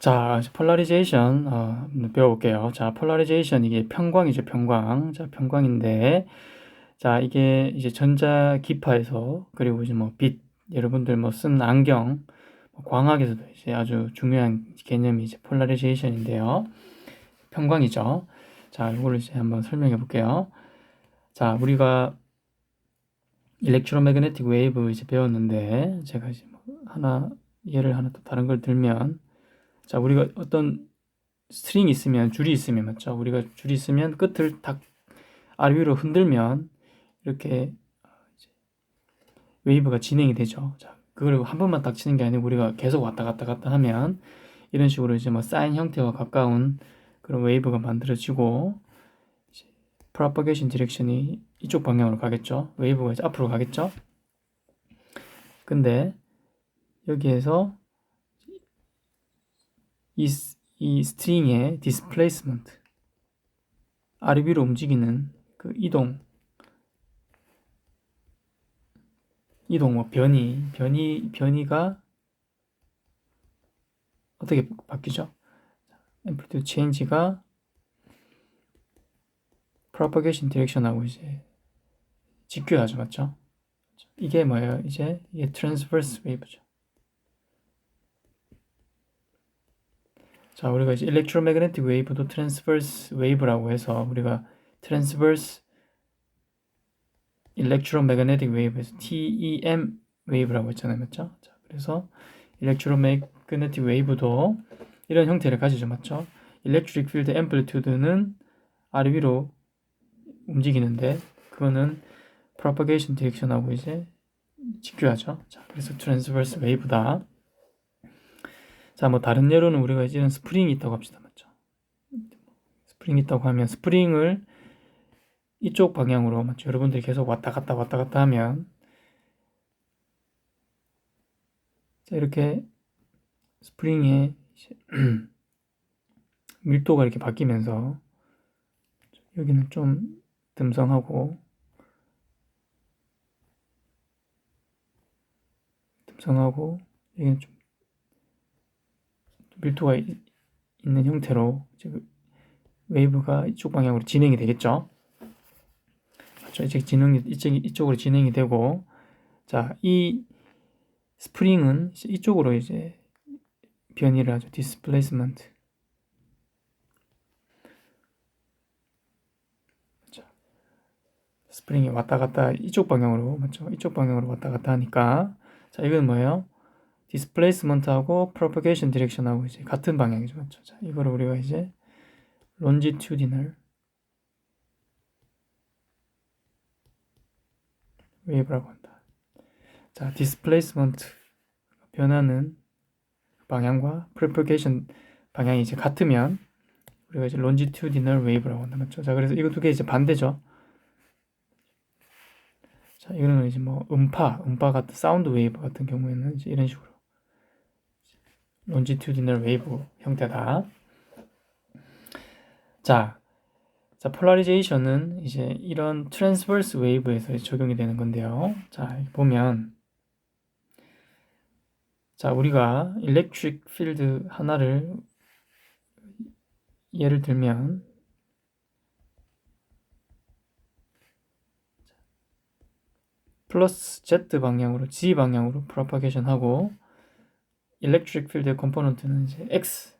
자, 폴라리제이션 배워볼게요. 자, 폴라리제이션 이게 평광이죠, 평광. 자, 평광인데, 자, 이게 이제 전자 기파에서 그리고 이제 뭐 빛, 여러분들 뭐 쓴 안경, 광학에서도 이제 아주 중요한 개념이 이제 폴라리제이션인데요. 평광이죠. 자, 이걸 이제 한번 설명해 볼게요. 자, 우리가 일렉트로매그네틱 웨이브 이제 배웠는데, 제가 이제 뭐 예를 하나 또 다른 걸 들면, 자, 우리가 어떤 스트링이 있으면, 줄이 있으면, 맞죠? 우리가 줄이 있으면 끝을 딱 아래 위로 흔들면 이렇게 웨이브가 진행이 되죠. 자, 그걸 한 번만 딱 치는 게 아니고 우리가 계속 왔다 갔다 하면 이런 식으로 이제 뭐 사인 형태와 가까운 그런 웨이브가 만들어지고, 이제 프로퍼게이션 디렉션이 이쪽 방향으로 가겠죠. 웨이브가 이제 앞으로 가겠죠. 근데 여기에서 이 스트링의 디스플레이스먼트, 아래 위로 움직이는 그 이동 뭐 변이가 어떻게 바뀌죠? 앰플리튜드 체인지가 프로퍼게이션 디렉션하고 이제 직교하죠, 맞죠? 이게 뭐예요? 이게 트랜스버스 웨이브죠. 자, 우리가 이제 일렉트로매그네틱 웨이브도 트랜스버스 웨이브라고 해서 우리가 트랜스버스 일렉트로매그네틱 웨이브에서 TEM 웨이브라고 했잖아요, 맞죠? 자, 그래서 일렉트로매그네틱 웨이브도 이런 형태를 가지죠, 맞죠? 일렉트릭 필드 앰플리튜드는 아래 위로 움직이는데 그거는 프로퍼게이션 디렉션하고 이제 직교하죠. 자, 그래서 트랜스버스 웨이브다. 자, 뭐 다른 예로는 우리가 이제 스프링이 있다고 합시다, 맞죠? 스프링이 있다고 하면 스프링을 이쪽 방향으로, 맞죠? 여러분들이 계속 왔다 갔다 하면, 자, 이렇게 스프링의 밀도가 이렇게 바뀌면서 여기는 좀 듬성하고 여기는 좀 밀도가 있는 형태로 지금 웨이브가 이쪽 방향으로 진행이 되겠죠. 맞죠? 이쪽으로 진행이 되고, 자, 이 스프링은 이쪽으로 이제 변이를 하죠. 디스플레이스먼트. 스프링이 왔다 갔다 이쪽 방향으로, 맞죠? 이쪽 방향으로 왔다 갔다 하니까, 자, 이건 뭐예요? 디스플레이스먼트하고 프로퍼게이션 디렉션하고 이제 같은 방향이죠, 맞죠? 자, 이거를 우리가 이제 론지튜디널 웨이브라고 한다. 자, 디스플레이스먼트 변하는 방향과 프로퍼게이션 방향이 이제 같으면 우리가 이제 론지튜디널 웨이브라고 한다, 맞죠? 자, 그래서 이거 두 개 이제 반대죠. 자, 이거는 이제 뭐 음파 같은 사운드 웨이브 같은 경우에는 이제 이런 식으로 론지튜디널 웨이브 형태다. 자, 폴라리제이션은 이제 이런 트랜스버스 웨이브에서 적용이 되는 건데요. 자, 보면, 자, 우리가 일렉트릭 필드 하나를 예를 들면, 플러스 Z 방향으로, G 방향으로 프로파게이션 하고, 일렉트릭 필드의 컴포넌트는 이제 X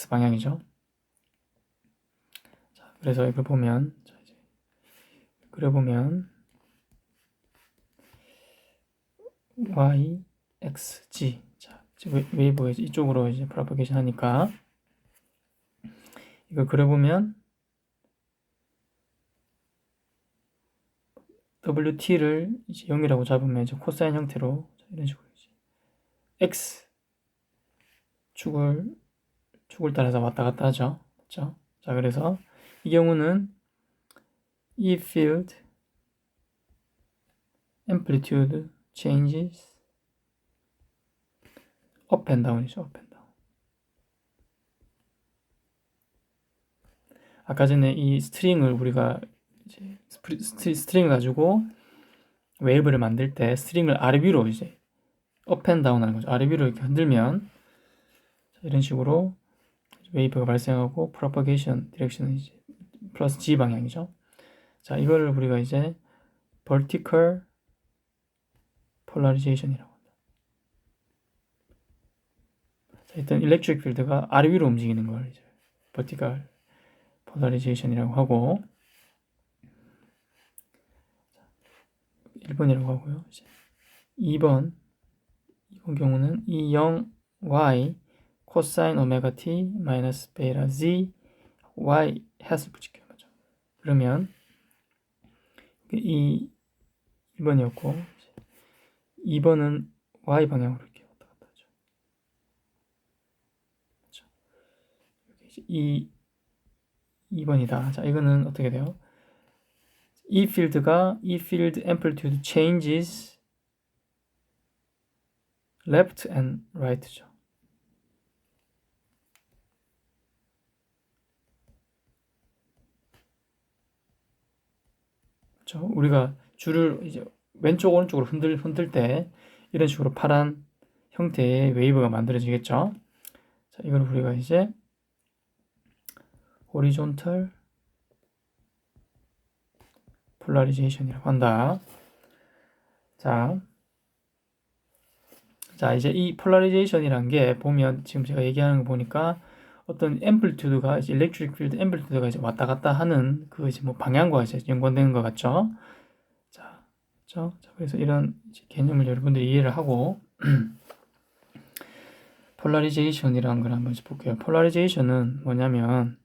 방향이죠. 자, 그래서 이걸 보면, 그려보면, Y, X, G. 자, 웨이브가 이쪽으로 이제 프로파게이션 하니까, 이걸 그려보면, WT를 이제 0이라고 잡으면 이제 코사인 형태로 이런 식으로 이제 X 축을 따라서 왔다 갔다 하죠. 그렇죠? 자, 그래서 이 경우는 이 field amplitude changes up and down이죠. up and down. 아까 전에 이 스트링을 우리가 이제 스트링을 가지고 웨이브를 만들 때 스트링을 아래 위로 이제 up and down 하는 거죠. 아래 위로 이렇게 흔들면 이런 식으로 웨이브가 발생하고 propagation 디렉션은 이제 플러스 g 방향이죠. 자, 이거를 우리가 이제 vertical polarization이라고 합니다. 자, 일단 electric field가 아래 위로 움직이는 걸 이제 vertical polarization이라고 하고 1번이라고 하고요. 이제 2번 경우는 이 0y 코사인 오메가 t 마이너스 베타 z y 햇을 붙일게요. 맞죠? 그러면 이 1번이었고 2번은 y 방향으로 이렇게 왔다 갔다 하죠. 그렇죠? 이 2번이다. 자, 이거는 어떻게 돼요? 이 필드가 이 필드 amplitude changes left and right죠. 그렇죠? 우리가 줄을 이제 왼쪽 오른쪽으로 흔들 때 이런 식으로 파란 형태의 웨이브가 만들어지겠죠. 자, 이걸 우리가 이제 horizontal polarization이라고 한다. 자, 이제 이 polarization이란 게 보면 지금 제가 얘기하는 거 보니까 어떤 앰플튜드가 이제 일렉트릭 필드 앰플튜드가 이제 왔다 갔다 하는 그 이제 뭐 방향과 이제 연관되는 것 같죠. 자, 그렇죠? 자, 그래서 이런 개념을 여러분들이 이해를 하고 폴라리제이션이라는 걸 한번 볼게요. 폴라리제이션은 뭐냐면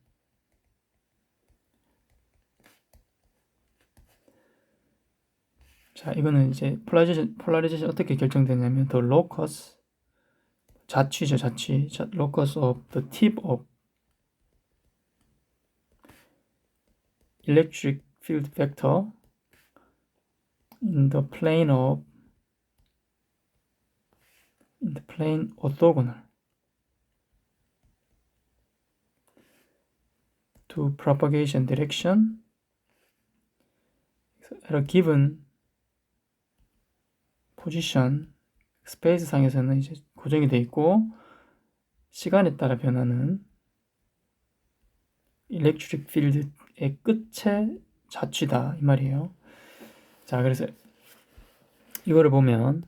자, 이거는 이제 폴라리제이션 어떻게 결정되냐면 the locus 자취죠, 자취. locus of the tip of electric field vector in the plane orthogonal to propagation direction at a given position 스페이스 상에서는 이제 고정이 되어 있고 시간에 따라 변하는 electric field의 끝에 자취다 이 말이에요. 자, 그래서 이거를 보면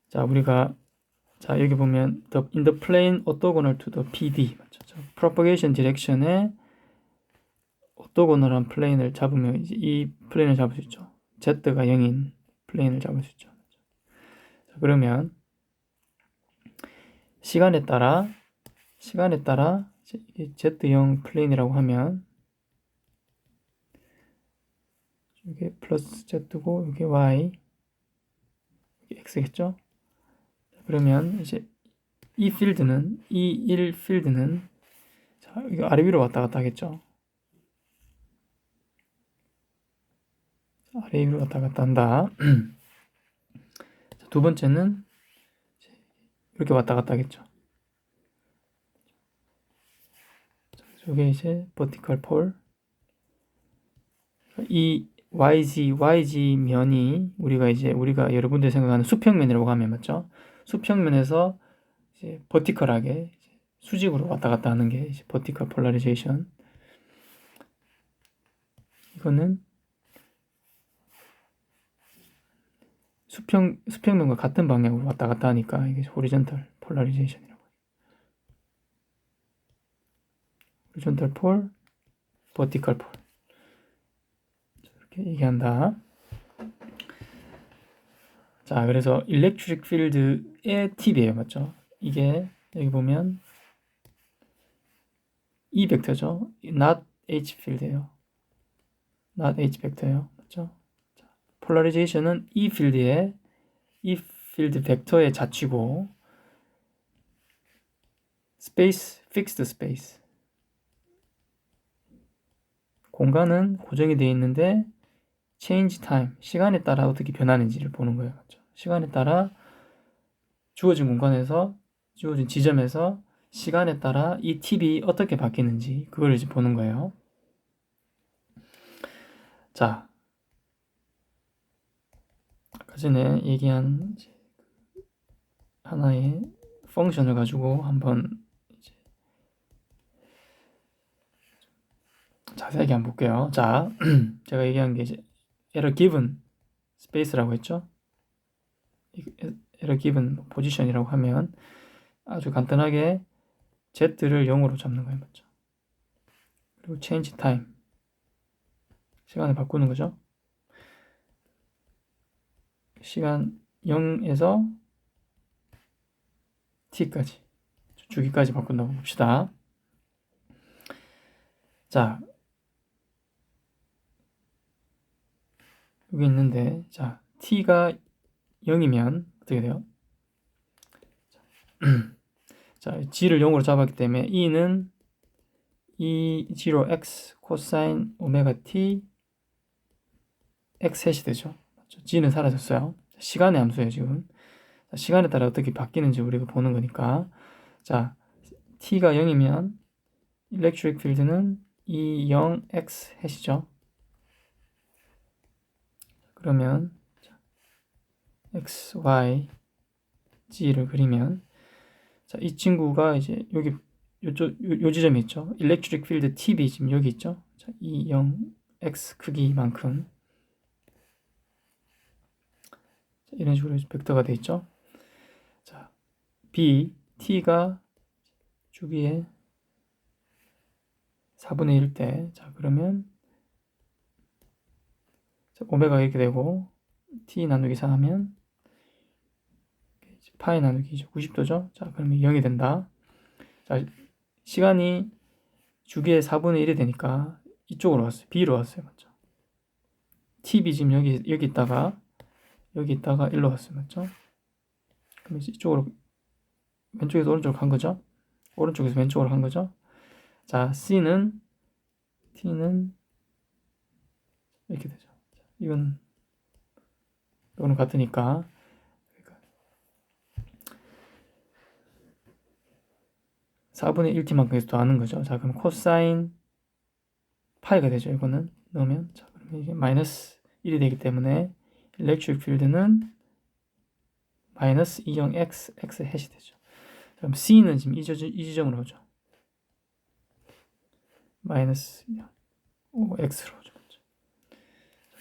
자, 우리가 자, 여기 보면 in the plane orthogonal to the PD 맞죠? propagation direction에 orthogonal한 플레인을 잡으면 이제 이 플레인을 잡을 수 있죠. Z가 0인 플레인을 잡을 수 있죠. 자, 그러면 시간에 따라 이제 Z0 플레인이라고 하면 이게 플러스 Z고 이게 Y 이게 X겠죠? 그러면 이제 이 필드는 이 1 필드는 자, 이거 아래 위로 왔다 갔다 하겠죠? 아래 위로 왔다 갔다 한다. 자, 두 번째는 이렇게 왔다 갔다 하겠죠. 이게 이제 vertical pole. 이 YG 면이 우리가 여러분들이 생각하는 수평면이라고 하면 맞죠? 수평면에서 이제 버티컬하게 수직으로 왔다 갔다 하는 게 이제 vertical polarization. 이거는 수평면과 같은 방향으로 왔다 갔다 하니까 이게 horizontal polarization이라고 해요. horizontal pole, vertical pole. 이렇게 얘기한다. 자, 그래서 electric field의 팁이에요. 맞죠? 이게 여기 보면 E 벡터죠. not H 필드예요. not H 벡터예요. 맞죠? 자, polarization은 E 필드 벡터의 자취고 space, fixed space. 공간은 고정이 되어 있는데 change time, 시간에 따라 어떻게 변하는지를 보는 거예요. 맞죠? 시간에 따라 주어진 공간에서 주어진 지점에서 시간에 따라 이 팁이 어떻게 바뀌는지 그걸 이제 보는 거예요. 자, 아까 전에 얘기한 하나의 펑션을 가지고 한번 자세하게 한번 볼게요. 자, 제가 얘기한 게 이제 error given space라고 했죠. error given position이라고 하면 아주 간단하게 z를 0으로 잡는 거예요. 맞죠? 그리고 change time 시간을 바꾸는 거죠. 시간 0에서 t까지 주기까지 바꾼다고 봅시다. 자, 여기 있는데, 자, t가 0이면 어떻게 돼요? 자, g를 0으로 잡았기 때문에 e는 E0x 코사인 오메가 t x 햇이 되죠. g는 사라졌어요. 시간의 함수예요, 지금. 자, 시간에 따라 어떻게 바뀌는지 우리가 보는 거니까. 자, t가 0이면 electric field는 E0x 햇이죠. 그러면 x, y, g를 그리면 자, 이 친구가 이제 여기 요 지점이 있죠. electric field tb 지금 여기 있죠. 자, E0x 크기만큼 자, 이런 식으로 벡터가 돼 있죠. 자, b t가 주기에 4분의 1 때, 자, 그러면 자, 오메가 이렇게 되고 t 나누기 4 하면 파이 나누기 90도죠. 자, 그러면 0이 된다. 자, 시간이 주기에 4분의 1이 되니까 이쪽으로 왔어요. b로 왔어요. 맞죠? tb 지금 여기 있다가 일로 왔어요. 맞죠? 그럼 이쪽으로 왼쪽에서 오른쪽으로 간 거죠? 오른쪽에서 왼쪽으로 간 거죠? 자, t는 이렇게 되죠. 이거는 같으니까 4분의 1t만큼 계속 더하는 거죠. 자, 그럼 코사인 파이가 되죠. 이거는 넣으면 자, 그러면 이게 마이너스 1이 되기 때문에 electric field는 마이너스 20x x 햇이 되죠. 그럼 C는 지금 이 지점으로 오죠. 마이너스 5x로 오죠.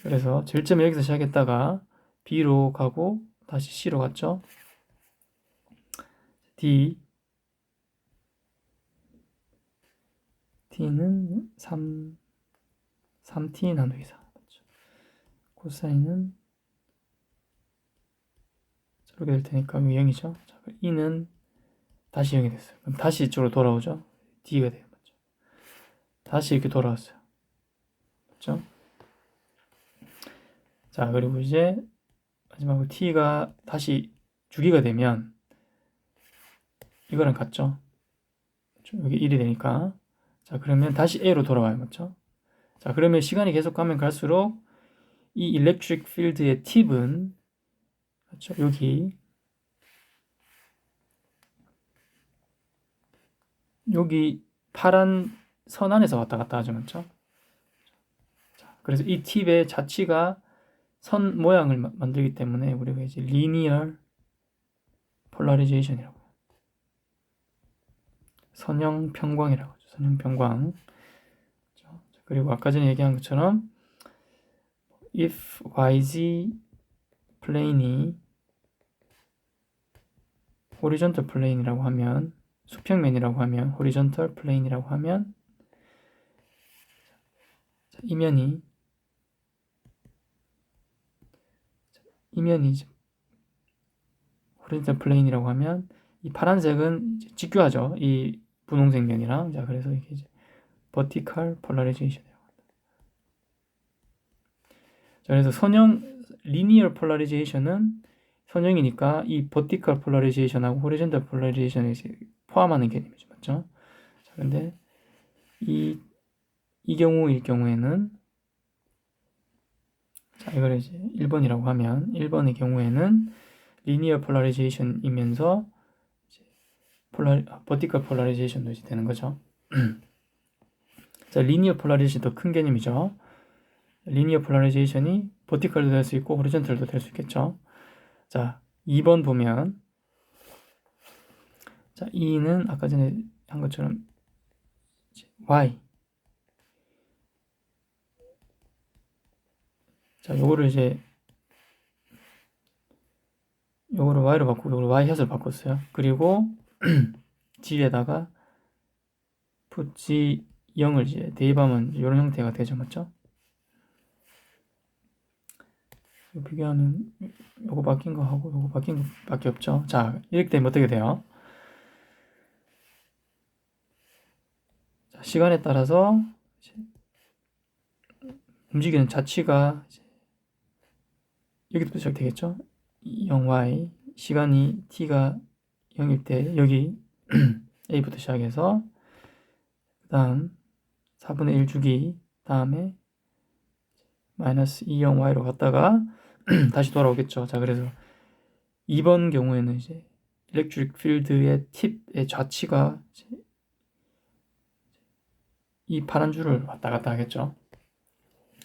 그래서 절점을 여기서 시작했다가 B로 가고 다시 C로 갔죠. T는 3T 나누기 4. 코사인은 저렇게 될 테니까 0이죠. 자, E는 다시 0이 됐어요. 그럼 다시 이쪽으로 돌아오죠. D가 돼요. 맞죠? 다시 이렇게 돌아왔어요. 맞죠? 자, 그리고 이제 마지막으로 T가 다시 주기가 되면 이거랑 같죠? 여기 1이 되니까. 자, 그러면 다시 A로 돌아와요. 맞죠? 자, 그러면 시간이 계속 가면 갈수록 이 electric field의 팁은 그렇죠? 여기 파란 선 안에서 왔다 갔다 하죠. 맞죠? 자, 그래서 이 팁의 자치가 선 모양을 만들기 때문에 우리가 이제 linear polarization이라고 해요. 선형 평광이라고 하죠. 선형 평광. 그리고 아까 전에 얘기한 것처럼 if yz 플레인이 horizontal plane이라고 하면 수평면이라고 하면 horizontal plane이라고 하면 이면이 horizontal plane이라고 하면 이 파란색은 직교하죠. 이 분홍색 면이랑. 자, 그래서 이게 이제 vertical polarization이라고 합니다. 자, 그래서 선형 linear polarization은 선형이니까 이 vertical polarization하고 horizontal polarization을 포함하는 개념이죠. 맞죠? 자, 근데 이 경우일 경우에는 자, 이걸 이제 1번이라고 하면 1번의 경우에는 linear polarization이면서 vertical polarization도 이제 되는 거죠. 자, linear polarization 더 큰 개념이죠. linear polarization이 vertical도 될 수 있고 horizontal도 될 수 있겠죠. 자, 2번 보면 자, E는 아까 전에 한 것처럼 Y 자, 요거를 이제 요거를 y로 바꾸고 요거를 y 핫을 바꿨어요. 그리고 g에다가 put g 0을 이제 대입하면 이런 형태가 되죠, 맞죠? 비교하면 요거 바뀐 거 하고 요거 바뀐 거밖에 없죠. 자, 이렇게 되면 어떻게 돼요? 자, 시간에 따라서 움직이는 자치가 여기부터 시작되겠죠. 0y 시간이 t가 0일 때 여기 a부터 시작해서 그 다음 4분의 1 주기 다음에 마이너스 20y로 갔다가 다시 돌아오겠죠. 자, 그래서 2번 경우에는 이제 일렉트릭 필드의 팁의 좌치가 이 파란 줄을 왔다 갔다 하겠죠.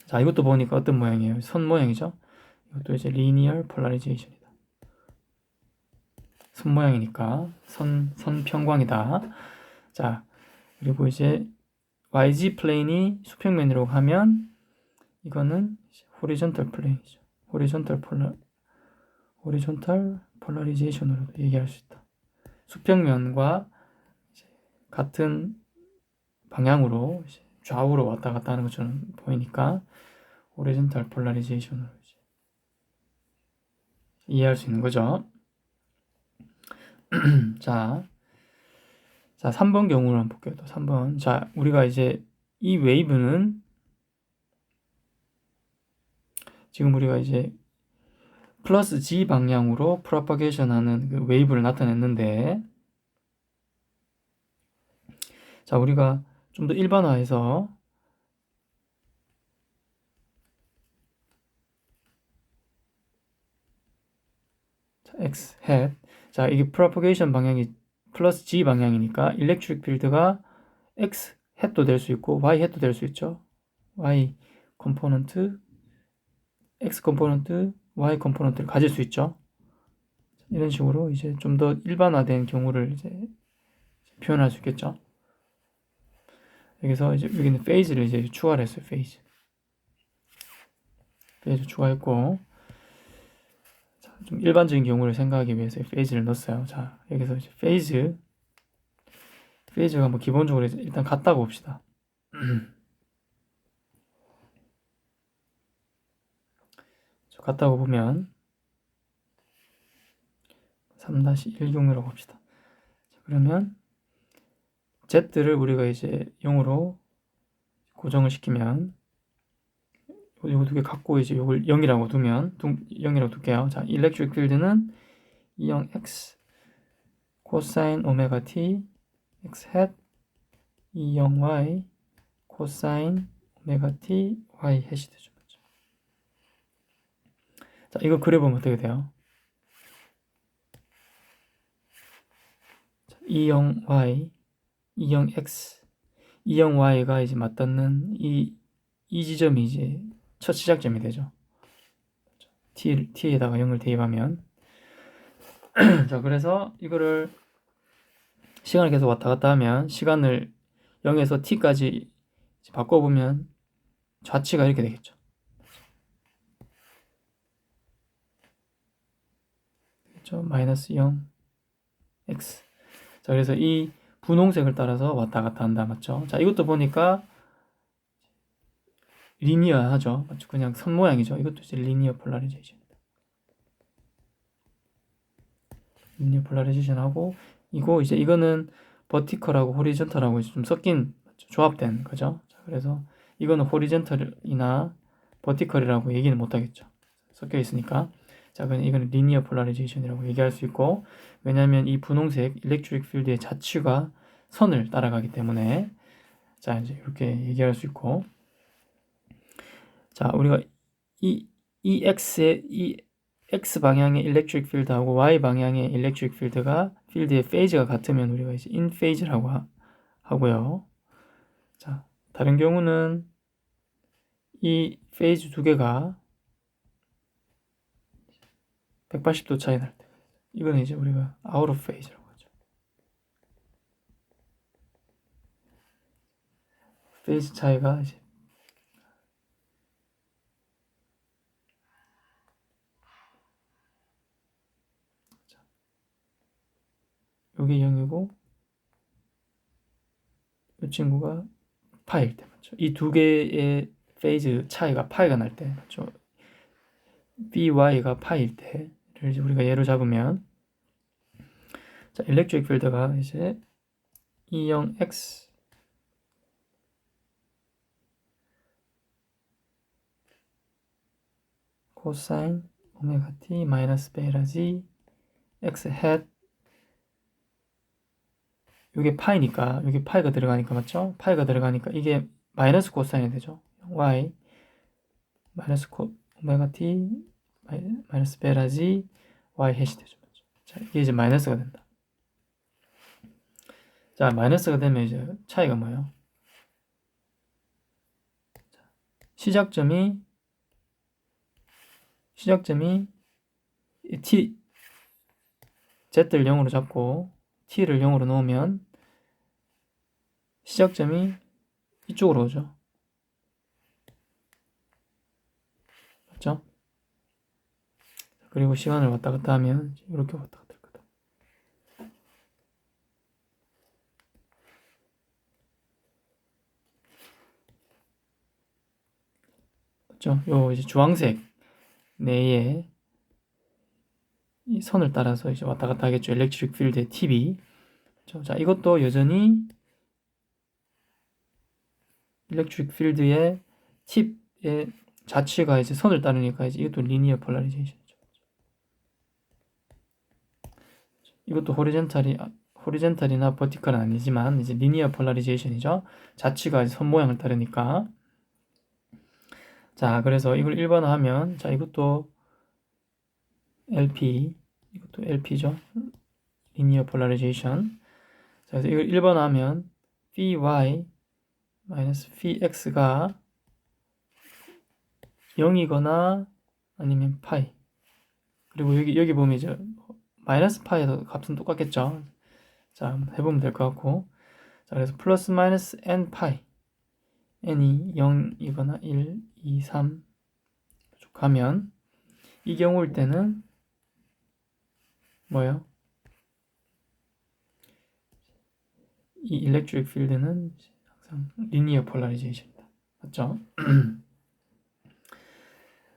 자, 이것도 보니까 어떤 모양이에요? 선 모양이죠. 이것도 이제 리니어 폴라리제이션이다. 선 모양이니까 선 평광이다. 자, 그리고 이제 YG 플레인이 수평면이라고 하면 이거는 호리존털 플레인이죠. 호리존털 폴라리제이션으로도 얘기할 수 있다. 수평면과 같은 방향으로 좌우로 왔다 갔다 하는 것처럼 보이니까 호리존털 폴라리제이션으로 이해할 수 있는 거죠. 자, 3번 경우를 한번 볼게요. 또 3번. 자, 우리가 이제 이 웨이브는 지금 우리가 이제 플러스 G 방향으로 프로파게이션 하는 그 웨이브를 나타냈는데, 자, 우리가 좀 더 일반화해서 X hat. 자, 이게 프로파게이션 방향이 플러스 G 방향이니까 일렉트릭 필드가 X hat도 될 수 있고 Y hat도 될 수 있죠. Y 컴포넌트, X 컴포넌트, Y 컴포넌트를 가질 수 있죠. 이런 식으로 이제 좀 더 일반화된 경우를 이제 표현할 수 있겠죠. 여기서 이제 여기는 페이즈를 이제 추가를 했어요. 페이즈 추가했고, 자, 좀 일반적인 경우를 생각하기 위해서 페이즈를 넣었어요. 자, 여기서 이제 페이즈가 뭐 기본적으로 일단 같다고 봅시다. 같다고 보면 3-1 경우라고 봅시다. 자, 그러면 Z를 우리가 이제 0으로 고정을 시키면 요거 두 개 갖고 이제 요걸 0이라고 두면 0이라고 둘게요. 자, 일렉트릭 필드는 20x 코사인 오메가 t x hat 20y 코사인 오메가 t y 햇이 되죠. 자, 이거 그려보면 어떻게 돼요? 20y 20x 20y가 이제 맞닿는 이 지점이 이제 첫 시작점이 되죠. t에다가 0을 대입하면 자, 그래서 이거를 시간을 계속 왔다 갔다 하면 시간을 0에서 t까지 바꿔보면 좌치가 이렇게 되겠죠. 그렇죠? 마이너스 0 x. 자, 그래서 이 분홍색을 따라서 왔다 갔다 한다, 맞죠? 자, 이것도 보니까 리니어하죠. 맞죠? 그냥 선 모양이죠. 이것도 이제 리니어 폴라리제이션입니다. 리니어 폴라리제이션하고 이거 이제 이거는 버티컬하고 호리존털하고 좀 섞인, 맞죠? 조합된 거죠. 자, 그래서 이거는 호리존털이나 버티컬이라고 얘기는 못 하겠죠. 섞여 있으니까. 자, 그럼 이거는 리니어 폴라리제이션이라고 얘기할 수 있고, 왜냐하면 이 분홍색 일렉트릭 필드의 자취가 선을 따라가기 때문에, 자, 이제 이렇게 얘기할 수 있고, 자, 우리가 이 X 방향의 일렉트릭 필드하고 Y 방향의 일렉트릭 필드가 필드의 페이즈가 같으면 우리가 이제 인 페이즈라고 하고요. 자, 다른 경우는 이 페이즈 두 개가 180도 차이 날 때, 이거는 이제 우리가 아웃 오브 페이즈라고 하죠. 페이즈 차이가 이제 요게 0이고 이 친구가 파일 때 맞죠? 이 두 개의 페이즈 차이가 파이가 날 때 맞죠? by가 파일 때를 이제 우리가 예로 잡으면 자, 일렉트릭 필드가 이제 E0x 코사인 오메가 t 마이너스 베타 g x 햇 이게 파이니까 여기 파이가 들어가니까 맞죠? 파이가 들어가니까 이게 마이너스 코사인이 되죠. y 마이너스 오메가 t 마이너스 베타 g y 햇이 되죠. 맞죠? 자, 이게 이제 마이너스가 된다. 자, 마이너스가 되면 이제 차이가 뭐예요? 시작점이 t z를 0으로 잡고 t를 0으로 놓으면 시작점이 이쪽으로 오죠. 맞죠? 그리고 시간을 왔다 갔다 하면 이렇게 왔다 갔다 할 거다. 맞죠? 요 이제 주황색 내에 이 선을 따라서 이제 왔다 갔다 하겠죠. 일렉트릭 필드의 팁이. 그렇죠? 자, 이것도 여전히 일렉트릭 필드의 팁의 자취가 이제 선을 따르니까 이제 이것도 리니어 폴라리제이션이죠. 이것도 호리젠탈이나 버티컬은 아니지만 이제 리니어 폴라리제이션이죠. 자취가 이제 선 모양을 따르니까. 자, 그래서 이걸 1번하면 자, 이것도 LP죠. 리니어 폴라리제이션. 자, 그래서 이걸 1번하면 py 마이너스 px가 0이거나 아니면 파이. 그리고 여기 보면 이제 마이너스 파이에서 값은 똑같겠죠. 자, 해보면 될 것 같고. 자, 그래서 플러스 마이너스 n 파이. n이 0이거나 1, 2, 3 쭉 가면 이 경우일 때는 뭐예요? 이 일렉트릭 필드는 항상 리니어 폴라리제이션이다. 맞죠?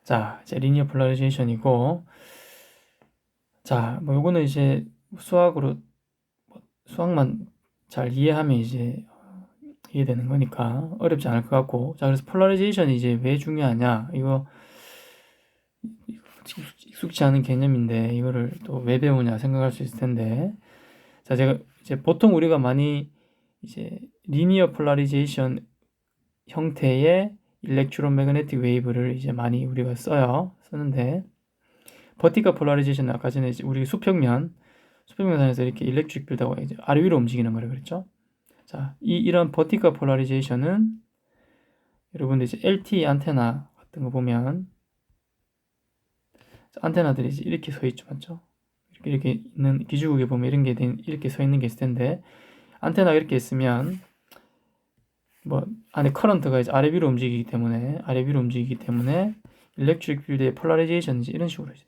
자, 이제 리니어 폴라리제이션이고 자, 뭐 요거는 이제 수학만 잘 이해하면 이제 이해되는 거니까 어렵지 않을 것 같고 자, 그래서 폴라리제이션이 이제 왜 중요하냐 이거 익숙치 않은 개념인데 이거를 또 왜 배우냐 생각할 수 있을 텐데 자, 제가 이제 보통 우리가 많이 이제 리니어 폴라리제이션 형태의 일렉트로매그네틱 웨이브를 이제 많이 우리가 쓰는데 버티컬 폴라리제이션은 아까 전에 이제 우리 수평면상에서 이렇게 일렉트릭 필드가 이제 아래 위로 움직이는 거를 그랬죠. 자, 이런 버티컬 폴라리제이션은 여러분들 이제 LTE 안테나 같은 거 보면 안테나들이 이제 이렇게 서 있죠, 맞죠? 이렇게 있는 기주국에 보면 이렇게 서 있는 게 있을 텐데 안테나가 이렇게 있으면 뭐 안에 커런트가 이제 아래 위로 움직이기 때문에 일렉트릭 필드의 폴라리제이션이 이런 식으로 돼요.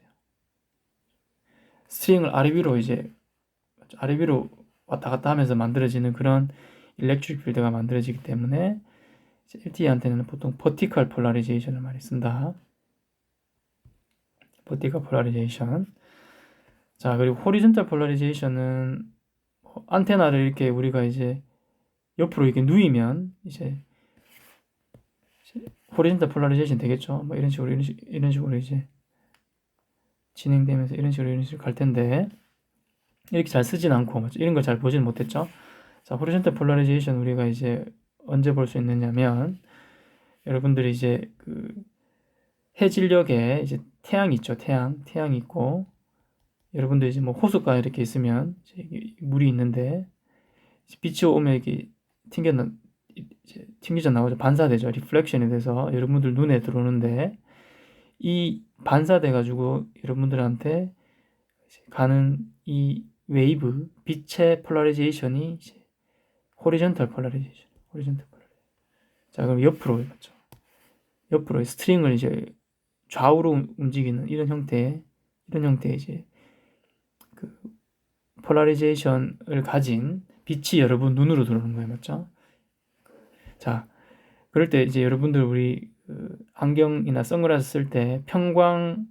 스트링을 아래 위로 왔다 갔다 하면서 만들어지는 그런 일렉트릭 필드가 만들어지기 때문에 LTE한테는 보통 버티컬 폴라리제이션을 많이 쓴다. 버티컬 폴라리제이션. 자, 그리고 호리존탈 폴라리제이션은 안테나를 이렇게 우리가 이제 옆으로 이렇게 누이면 이제 호리존탈 폴라리제이션 되겠죠. 뭐 이런 식으로 이제 진행되면서 이런 식으로 갈 텐데 이렇게 잘 쓰진 않고 맞죠? 이런 걸 잘 보진 못했죠. 자, 호리존탈 폴라리제이션 우리가 이제 언제 볼 수 있느냐면 여러분들이 이제 그 해질녘에 이제 태양이 있죠. 태양이 있고 여러분들 이제 뭐 호숫가 이렇게 있으면 이제 물이 있는데 빛이 오면 이렇게 튕겨져 나오죠. 반사되죠. 리플렉션이 돼서 여러분들 눈에 들어오는데 이 반사돼 가지고 여러분들한테 가는 이 웨이브 빛의 폴라리제이션이 호리존탈 폴라리제이션. 자, 그럼 옆으로 맞죠? 옆으로 스트링을 이제 좌우로 움직이는 이런 형태의 이제 그 폴라리제이션을 가진 빛이 여러분 눈으로 들어오는 거예요. 맞죠? 자, 그럴 때 이제 여러분들 우리 안경이나 선글라스 쓸 때 평광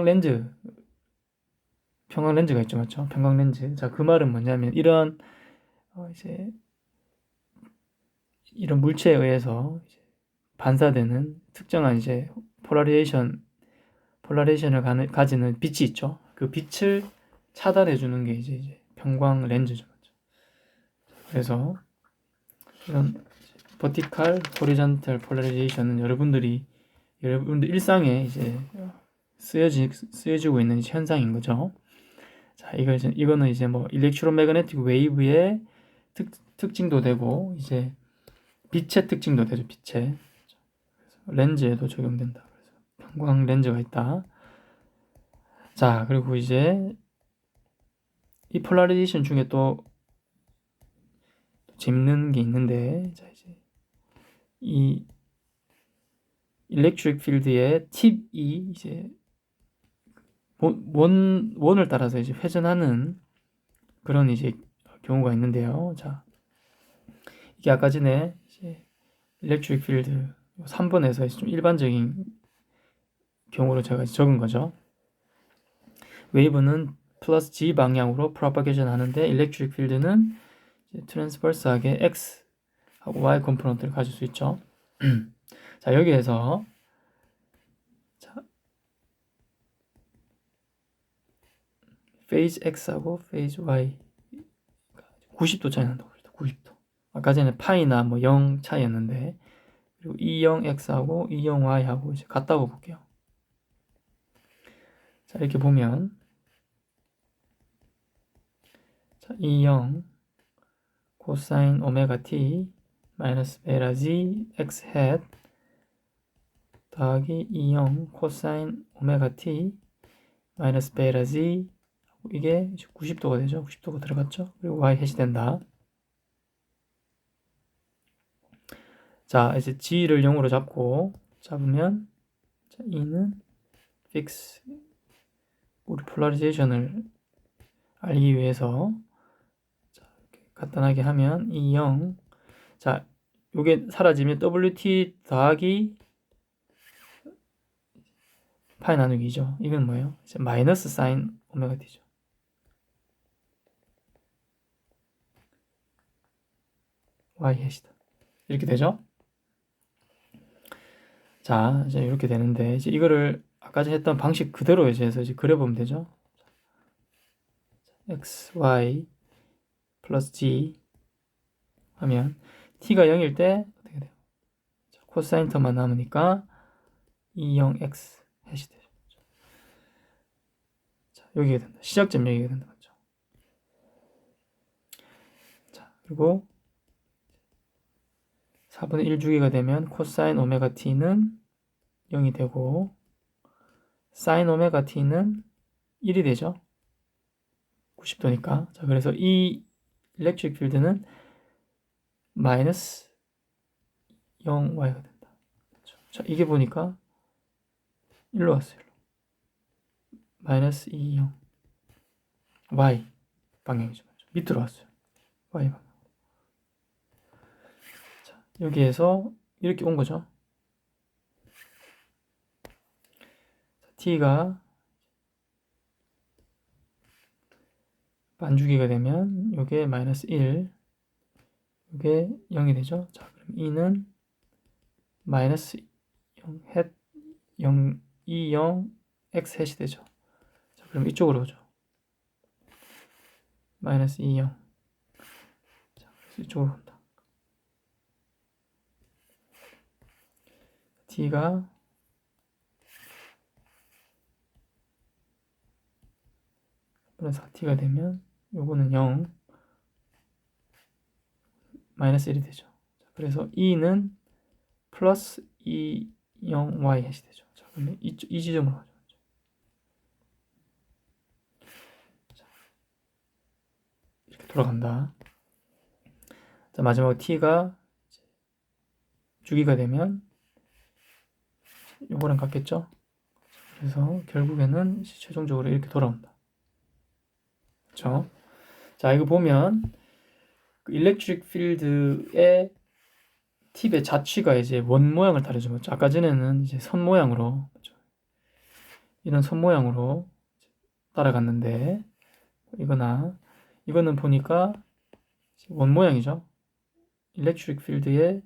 렌즈가 있죠. 맞죠? 평광 렌즈. 자, 그 말은 뭐냐면 이런 이제 이런 물체에 의해서 이제 반사되는 특정한 이제 폴라리제이션을 가지는 빛이 있죠. 그 빛을 차단해 주는 게 이제 평광 렌즈죠. 맞죠? 그래서 이런 버티칼, 호리존탈 폴라리제이션은 여러분들 일상에 이제 쓰여지고 있는 현상인 거죠. 자, 이거는 이제 뭐 일렉트로매그네틱 웨이브의 특징도 되고 이제 빛의 특징도 되죠. 빛의 렌즈에도 적용된다. 그래서 평광 렌즈가 있다. 자, 그리고 이제 이 폴라리제이션 중에 또 재밌는 게 있는데, 자, 이제 이 일렉트릭 필드의 팁이 이제 원을 따라서 이제 회전하는 그런 이제 경우가 있는데요. 자, 이게 아까 전에 이제 일렉트릭 필드 3번에서 좀 일반적인 경우로 제가 적은 거죠. 웨이브는 플러스 G 방향으로 프로파게이션 하는데 일렉트릭 필드는 트랜스버스하게 X 하고 Y 컴포넌트를 가질 수 있죠. 자, 여기에서 자, 페이즈 X하고 페이즈 Y 90도 차이 난다고 그랬죠. 90도. 아까 전에 파이나 뭐 0 차이였는데 그리고 E0X하고 E0Y하고 이제 같다고 볼게요. 자, 이렇게 보면 자, E0 코사인 오메가 T 마이너스 베타 Z X 햇 더하기 E0 코사인 오메가 T 마이너스 베타 Z 이게 90도가 되죠. 90도가 들어갔죠. 그리고 Y 햇이 된다. 자, 이제 G를 0으로 잡으면 자, E는 fix 우리 폴라리제이션을 알기 위해서 자, 이렇게 간단하게 하면 E0 자, 요게 사라지면 WT 더하기 파이 나누기 2죠. 이건 뭐예요? 이제 마이너스 사인 오메가 T죠. Y 햇이다. 이렇게 되죠? 자, 이제 이렇게 되는데 이제 이거를 아까 전에 했던 방식 그대로 이제 그려보면 되죠. x, y 플러스 g 하면 t가 0일 때 어떻게 돼요? 자, 코사인 터만 남으니까 2,0x 해시 되죠. 자, 여기가 된다. 시작점 여기가 된다. 맞죠? 자, 그리고 4분의 1 주기가 되면 코사인 오메가 t는 0이 되고 사인 오메가 t는 1이 되죠. 90도니까. 자, 그래서 이 일렉트릭 필드는 마이너스 0y가 된다. 그렇죠? 자, 이게 보니까 일로 왔어요. 마이너스 2, 0 y 방향이죠. 밑으로 왔어요. y 방향. 자, 여기에서 이렇게 온 거죠. 자, t가 반주기가 되면 이게 마이너스 1 이게 0이 되죠. 자, 그럼 e는 마이너스 0 햇 0, 2, 0 x 햇이 되죠. 자, 그럼 이쪽으로 오죠. 마이너스 2, 0 자, 그래서 이쪽으로 온다. t가 플러스 4t가 되면 요거는 0 마이너스 1이 되죠. 자, 그래서 e는 플러스 2, 0 y 햇이 되죠. 자, 그러면 이 지점으로 가죠. 자, 이렇게 돌아간다. 자, 마지막으로 t가 주기가 되면 요거랑 같겠죠. 그래서 결국에는 최종적으로 이렇게 돌아온다. 그렇죠? 자, 이거 보면 그 일렉트릭 필드의 팁의 자취가 이제 원 모양을 따르죠. 맞죠? 아까 전에는 이제 선 모양으로, 맞죠? 이런 선 모양으로 따라갔는데, 이거는 보니까 원 모양이죠. 일렉트릭 필드의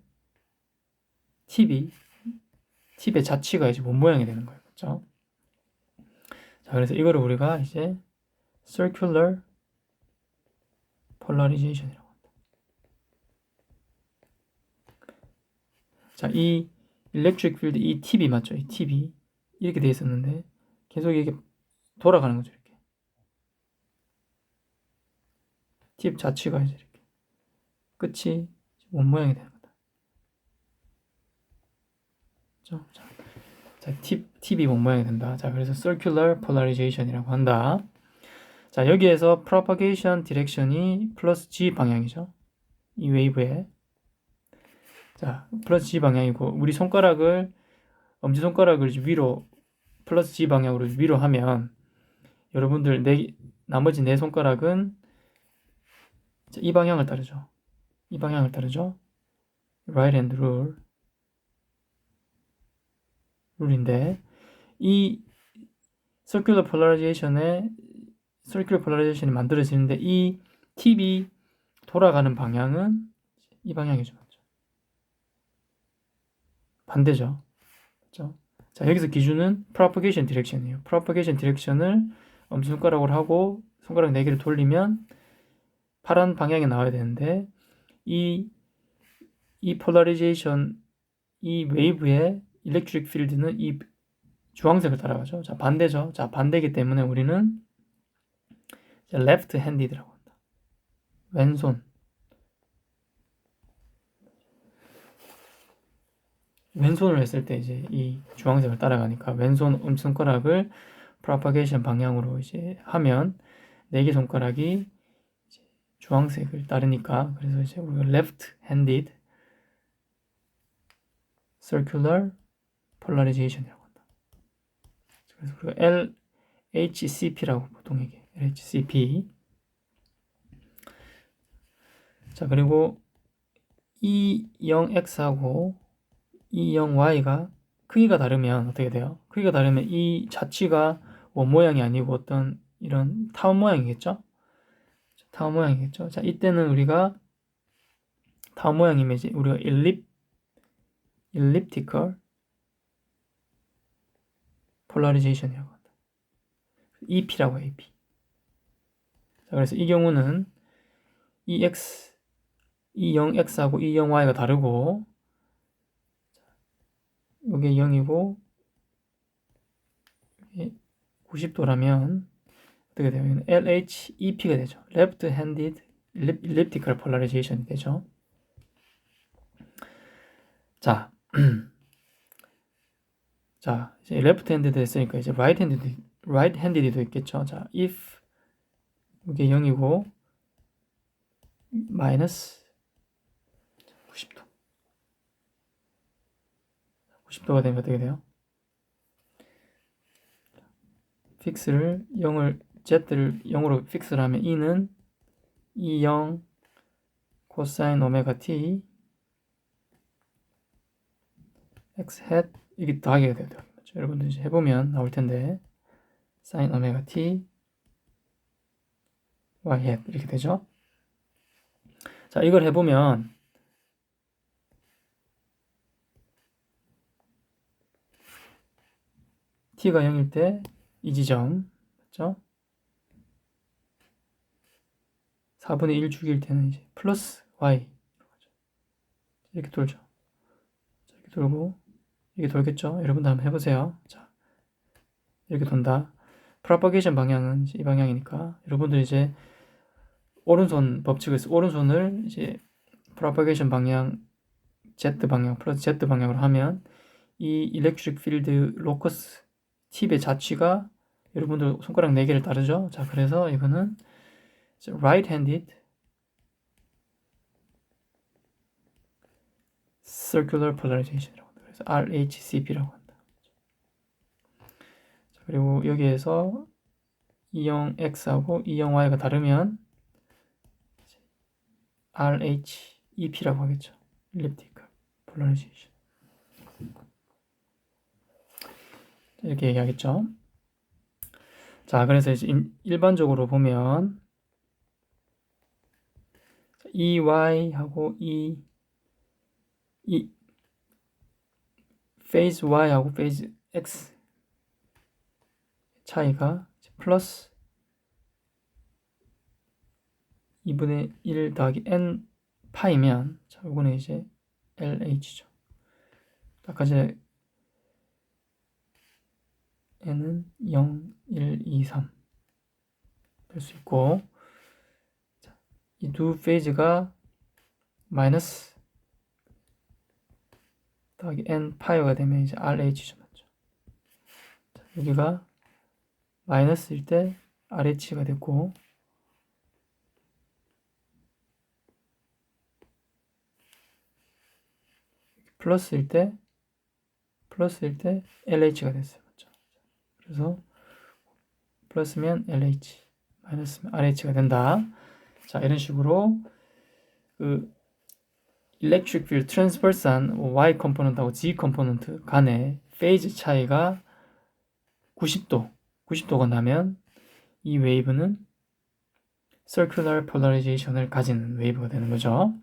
팁의 자취가 이제 원 모양이 되는 거예요. 그렇죠? 자, 그래서 이거를 우리가 이제 circular polarization이라고 합니다. 자, 이 일렉트릭 필드 이 팁이 맞죠? 이 팁이 이렇게 돼 있었는데 계속 이게 돌아가는 거죠. 이렇게 팁 자취가 이제 이렇게 끝이 원 모양이 되는 거다. 그렇죠? 자, 팁이 원 모양이 된다. 자, 그래서 circular polarization이라고 한다. 자, 여기에서 propagation direction이 플러스 g 방향이죠. 이 웨이브에. 자, 플러스 g 방향이고 우리 엄지손가락을 위로 플러스 g 방향으로 위로 하면 여러분들 나머지 네 손가락은 이 방향을 따르죠. 이 방향을 따르죠. right hand 룰인데 이 circular polarization이 만들어지는데 이 팁이 돌아가는 방향은 이 방향이죠. 반대죠. 그렇죠? 자, 여기서 기준은 propagation direction이에요. propagation direction을 엄지손가락으로 하고 손가락 4개를 돌리면 파란 방향에 나와야 되는데 이 polarization, 이 웨이브의 electric field는 이 주황색을 따라가죠. 자, 반대죠. 자, 반대이기 때문에 우리는 left-handed라고 한다. 왼손을 했을 때 이제 이 주황색을 따라가니까 왼손 엄지손가락을 propagation 방향으로 이제 하면 4개 손가락이 이제 주황색을 따르니까 그래서 이제 우리가 left-handed circular polarization이라고 한다. 그래서 우리가 LHCP라고 보통 얘기해. LHCP. 자, 그리고 E0X하고 E0Y가 크기가 다르면 어떻게 돼요? 크기가 다르면 이 자취가 원 모양이 아니고 어떤 이런 타원 모양이겠죠? 타원 모양이겠죠? 자, 이때는 우리가 타원 모양이면 이제 우리가 elliptical polarization이라고 한다. EP라고 해요, EP. 자, 그래서 이 경우는 E0X하고 E0Y가 다르고 이게 0이고 90도라면 어떻게 돼요? 이건 LHEP가 되죠. Left-handed elliptical polarization이 되죠. 자, 자, 이제 left-handed 했으니까 이제 right-handed도 있겠죠. 자, if 이게 0이고 마이너스 90도. 90도가 되면 어떻게 돼요? 픽스를 Z를 0으로 픽스를 하면 E는 E0 코사인 오메가 T X 햇 이게 더하기가 돼요. 맞죠? 여러분들 이제 해보면 나올 텐데 사인 오메가 T Y 햇 이렇게 되죠. 자, 이걸 해보면 T가 0일 때 이 지점 맞죠? 4분의 1 주기일 때는 이제 플러스 Y 이렇게 돌죠. 자, 이렇게 돌고 이게 돌겠죠? 여러분도 한번 해보세요. 자, 이렇게 돈다. 프로파게이션 방향은 이 방향이니까 여러분들 이제 오른손 법칙에서 오른손을 이제 프로파게이션 방향 Z 방향 플러스 Z 방향으로 하면 이 일렉트릭 필드 로커스 팁의 자취가 여러분들 손가락 4개를 따르죠. 자, 그래서 이거는 right-handed circular polarization이라고 합니다. 그래서 RHCP라고 한다. 그리고 여기에서 E형 X하고 E형 Y가 다르면 RHEP라고 하겠죠. Elliptical Polarization. 이렇게 얘기하겠죠. 자, 그래서 이제 일반적으로 보면 EY하고 페이즈 Y하고 페이즈 X 차이가 플러스 2분의 1 더하기 n 파이면, 자, 이거는 이제 LH죠. 아까 전에 n은 0, 1, 2, 3 될 수 있고, 이 두 페이지가 마이너스 더하기 n 파이가 되면 이제 RH죠, 맞죠? 자, 여기가 마이너스일 때 RH가 됐고, 플러스일 때 LH가 됐어요, 맞죠? 그래서 플러스면 LH, 마이너스면 RH가 된다. 자, 이런 식으로 그 electric field transverse한 Y 컴포넌트하고 Z 컴포넌트 간의 페이즈 차이가 90도가 나면 이 웨이브는 circular polarization을 가지는 웨이브가 되는 거죠.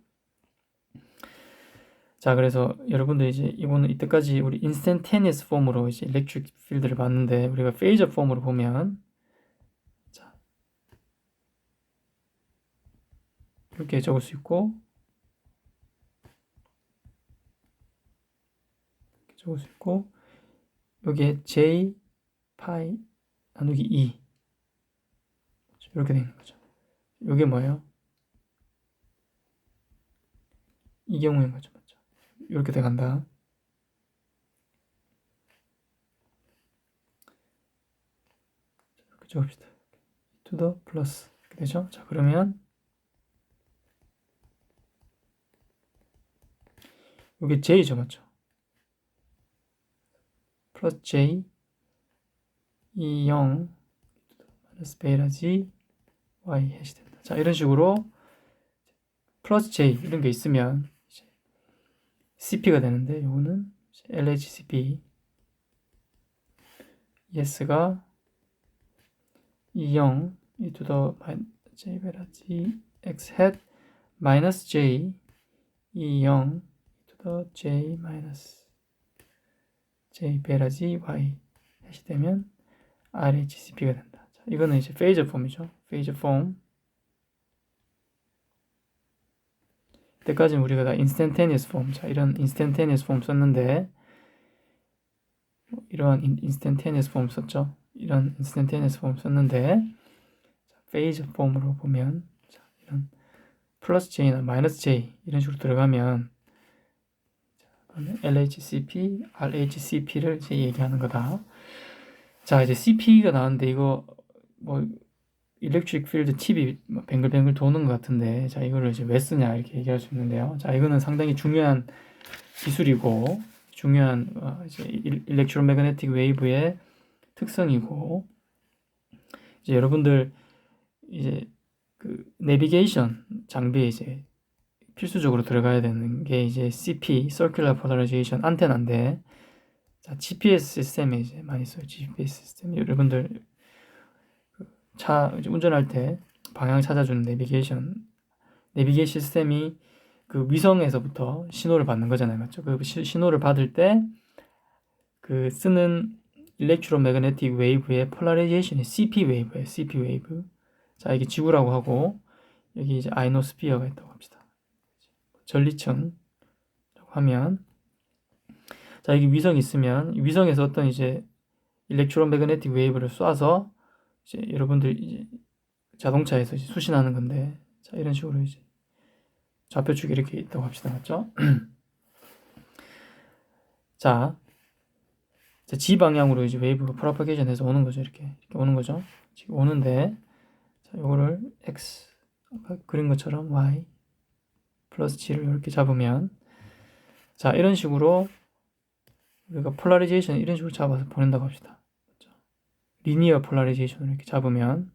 자, 그래서 여러분들 이제 이거는 이때까지 우리 instantaneous 폼으로 이제 electric field를 봤는데, 우리가 phasor 폼으로 보면, 자, 이렇게 적을 수 있고, 이렇게 적을 수 있고, 여기에 J 파이 나누기 2 이렇게 되는 거죠. 이게 뭐예요? 이 경우인 거죠, 맞죠? 이렇게 돼 간다. 이렇게 적읍시다. to the 플러스 이렇게 되죠. 자, 그러면 이게 J죠, 맞죠? 플러스 J 2, 0 마이너스 베이타 G Y 해시 된다. 자, 이런 식으로 플러스 J 이런 게 있으면 이제 CP가 되는데, 요거는 LHCP ES가 2, 0 e to the J 베타 G X hat 마이너스 J 2, 0 e to the J 마이너스 J 베타 G Y 해시 되면 RHCP가 된다. 자, 이거는 이제 페이저 폼이죠. 페이저 폼. 이때까지는 우리가 다 instantaneous 폼, 자, 이런 instantaneous 폼 썼는데, 이런 instantaneous 폼 썼죠. 이런 instantaneous 폼 썼는데, 페이저 폼으로 보면, 자, 이런 플러스 J나 마이너스 J 이런 식으로 들어가면, LHCP, RHCP를 이제 얘기하는 거다. 자, 이제 CP가 나왔는데, 이거 뭐 일렉트릭 필드 팁이 뱅글뱅글 도는 것 같은데, 자, 이거를 이제 왜 쓰냐 이렇게 얘기할 수 있는데요. 자, 이거는 상당히 중요한 기술이고, 중요한 이제 일렉트로매그네틱 웨이브의 특성이고, 이제 여러분들 이제 그 내비게이션 장비에 이제 필수적으로 들어가야 되는 게 이제 CP, Circular Polarization 안테나인데, 자, GPS 시스템에 이제 많이 써요. GPS 시스템. 여러분들 차 운전할 때 방향 찾아주는 내비게이션 시스템이 그 위성에서부터 신호를 받는 거잖아요, 맞죠? 그 신호를 받을 때 그 쓰는 일렉트로매그네틱 웨이브의 폴라리제이션이 CP 웨이브예요. CP 웨이브. 자, 이게 지구라고 하고, 여기 이제 아이노스피어가 있다고 합시다. 전리층이라고 하면, 자, 여기 위성이 있으면 위성에서 어떤 이제 일렉트로매그네틱 웨이브를 쏴서 이제 여러분들 이제 자동차에서 이제 수신하는 건데, 자, 이런 식으로 이제 좌표축이 이렇게 있다고 합시다, 맞죠? 자, G 방향으로 이제 웨이브가 프로파게이션해서 오는 거죠, 이렇게 오는 거죠. 지금 오는데, 자, 요거를 X 아까 그린 것처럼 Y 플러스 G를 이렇게 잡으면, 자, 이런 식으로 우리가 폴라리제이션 이런 식으로 잡아서 보낸다고 합시다. 그렇죠? 리니어 폴라리제이션을 이렇게 잡으면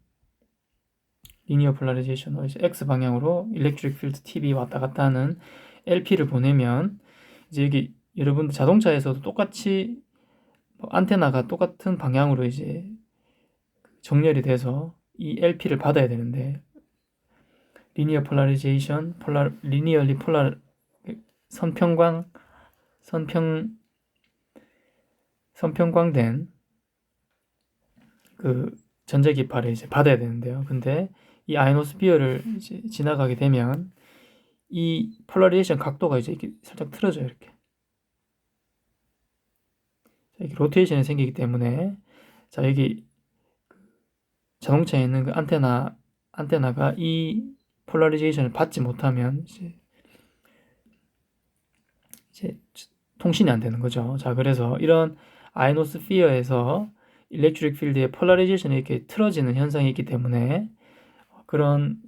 리니어 폴라리제이션으로 이제 X 방향으로 일렉트릭 필드 TB 왔다 갔다 하는 LP를 보내면 이제 여기 여러분들 자동차에서도 똑같이 안테나가 똑같은 방향으로 이제 정렬이 돼서 이 LP를 받아야 되는데 리니어 폴라리제이션, 리니어리 폴라 선평광된 그 전자기파를 이제 받아야 되는데요. 근데 이 아이노스피어를 이제 지나가게 되면 이 폴라리제이션 각도가 이제 이렇게 살짝 틀어져요. 이렇게. 자, 이렇게 로테이션이 생기기 때문에 자, 여기 자동차에 있는 그 안테나가 이 폴라리제이션을 받지 못하면 이제 통신이 안 되는 거죠. 자, 그래서 이런 아이노스피어에서 일렉트릭 필드의 폴라리제이션이 이렇게 틀어지는 현상이 있기 때문에 그런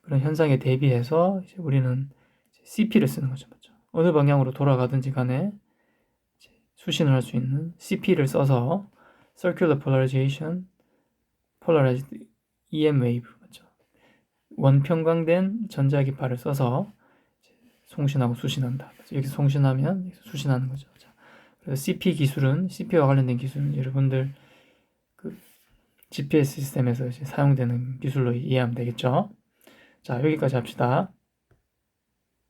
현상에 대비해서 이제 우리는 CP를 쓰는 거죠. 맞죠? 어느 방향으로 돌아가든지 간에 수신을 할 수 있는 CP를 써서 Circular Polarization, Polarized EM Wave, 맞죠? 원평광된 전자기파를 써서 송신하고 수신한다. 여기서 송신하면 수신하는 거죠. 자, 그래서 CP와 관련된 기술은 여러분들 그 GPS 시스템에서 이제 사용되는 기술로 이해하면 되겠죠. 자, 여기까지 합시다.